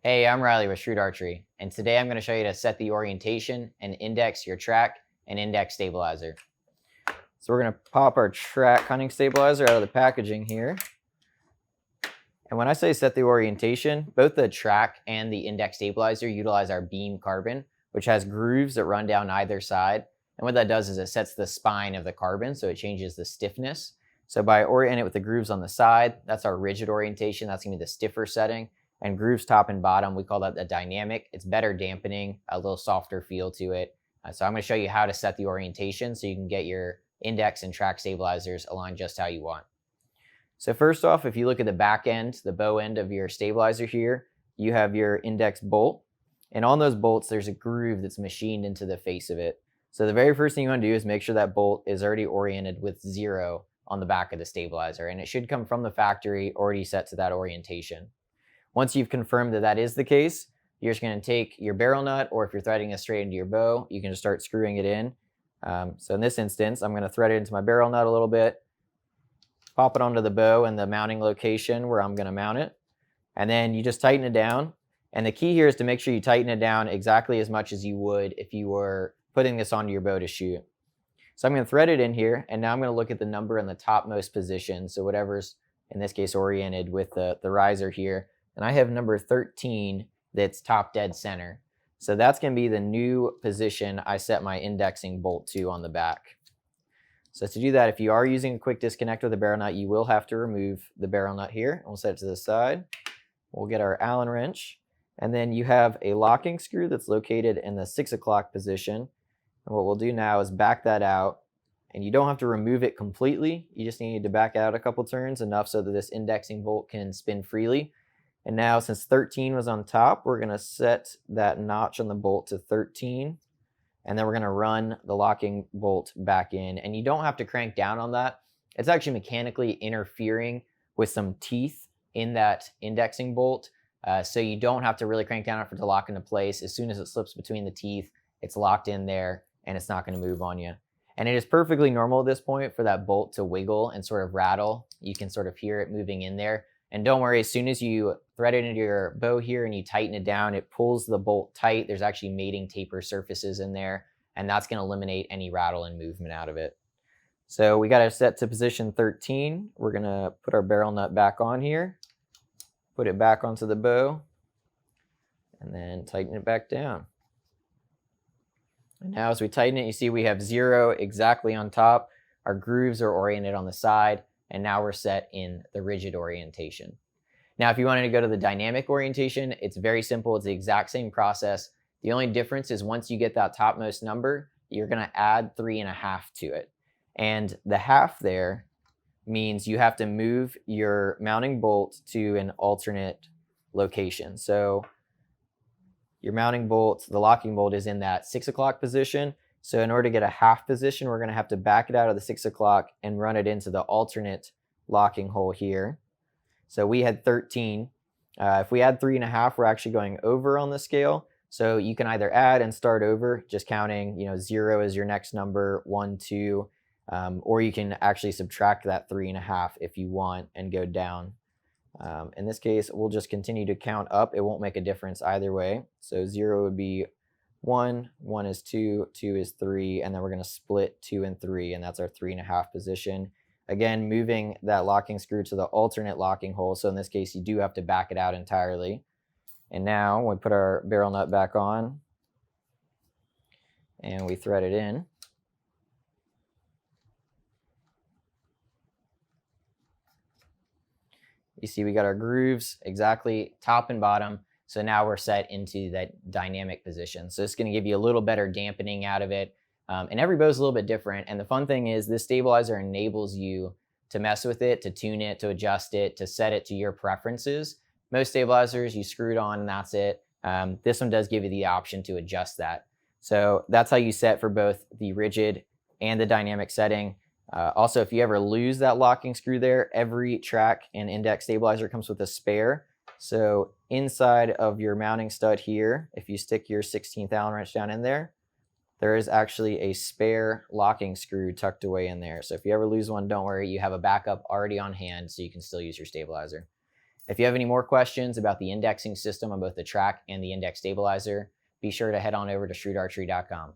Hey, I'm Riley with Shrewd Archery, and today I'm going to show you to set the orientation and index your TRAK and index stabilizer. So we're going to pop our TRAK hunting stabilizer out of the packaging here. And when I say set the orientation, both the TRAK and the index stabilizer utilize our beam carbon, which has grooves that run down either side. And what that does is it sets the spine of the carbon, so it changes the stiffness. So by orienting it with the grooves on the side, that's our rigid orientation. That's going to be the stiffer setting. And grooves top and bottom, we call that the dynamic. It's better dampening, a little softer feel to it. So I'm going to show you how to set the orientation so you can get your index and TRAK stabilizers aligned just how you want. So first off, if you look at the back end, the bow end of your stabilizer here, you have your index bolt. And on those bolts, there's a groove that's machined into the face of it. So the very first thing you want to do is make sure that bolt is already oriented with 0 on the back of the stabilizer. And it should come from the factory already set to that orientation. Once you've confirmed that that is the case, you're just going to take your barrel nut, or if you're threading it straight into your bow, you can just start screwing it in. So in this instance, I'm going to thread it into my barrel nut a little bit, pop it onto the bow and the mounting location where I'm going to mount it, and then you just tighten it down. And the key here is to make sure you tighten it down exactly as much as you would if you were putting this onto your bow to shoot. So I'm going to thread it in here, and now I'm going to look at the number in the topmost position, so whatever's, in this case, oriented with the riser here. And I have number 13 that's top dead center. So that's going to be the new position I set my indexing bolt to on the back. So to do that, if you are using a quick disconnect with a barrel nut, you will have to remove the barrel nut here. We'll set it to the side. We'll get our Allen wrench. And then you have a locking screw that's located in the 6 o'clock position. And what we'll do now is back that out. And you don't have to remove it completely. You just need to back out a couple turns, enough so that this indexing bolt can spin freely. And now, since 13 was on top, we're going to set that notch on the bolt to 13. And then we're going to run the locking bolt back in. And you don't have to crank down on that. It's actually mechanically interfering with some teeth in that indexing bolt. So you don't have to really crank down for it to lock into place. As soon as it slips between the teeth, it's locked in there and it's not going to move on you. And it is perfectly normal at this point for that bolt to wiggle and sort of rattle. You can sort of hear it moving in there. And don't worry, as soon as you thread it into your bow here and you tighten it down, it pulls the bolt tight. There's actually mating taper surfaces in there, and that's going to eliminate any rattle and movement out of it. So we got to set to position 13. We're going to put our barrel nut back on here, put it back onto the bow, and then tighten it back down. And now as we tighten it, you see we have 0 exactly on top. Our grooves are oriented on the side. And now we're set in the rigid orientation. Now, if you wanted to go to the dynamic orientation, it's very simple. It's the exact same process. The only difference is once you get that topmost number, you're going to add 3.5 to it. And the half there means you have to move your mounting bolt to an alternate location. So your mounting bolt, the locking bolt, is in that 6 o'clock position. So in order to get a half position, we're going to have to back it out of the 6 o'clock and run it into the alternate locking hole here. So we had 13. If we add 3.5, we're actually going over on the scale. So you can either add and start over, just counting, 0 is your next number, 1, 2, or you can actually subtract that 3.5 if you want and go down. In this case, we'll just continue to count up. It won't make a difference either way. So 0 would be 1, 1 is 2, 2 is 3, and then we're going to split 2 and 3, and that's our 3.5 position. Again, moving that locking screw to the alternate locking hole, so in this case, you do have to back it out entirely. And now, we put our barrel nut back on, and we thread it in. You see we got our grooves exactly top and bottom. So now we're set into that dynamic position. So it's going to give you a little better dampening out of it. And every bow is a little bit different. And the fun thing is this stabilizer enables you to mess with it, to tune it, to adjust it, to set it to your preferences. Most stabilizers, you screw it on and that's it. This one does give you the option to adjust that. So that's how you set for both the rigid and the dynamic setting. Also, if you ever lose that locking screw there, every TRAK and index stabilizer comes with a spare. So inside of your mounting stud here, if you stick your 16th Allen wrench down in there, there is actually a spare locking screw tucked away in there. So if you ever lose one, don't worry, you have a backup already on hand so you can still use your stabilizer. If you have any more questions about the indexing system on both the TRAK and the index stabilizer, be sure to head on over to ShrewdArchery.com.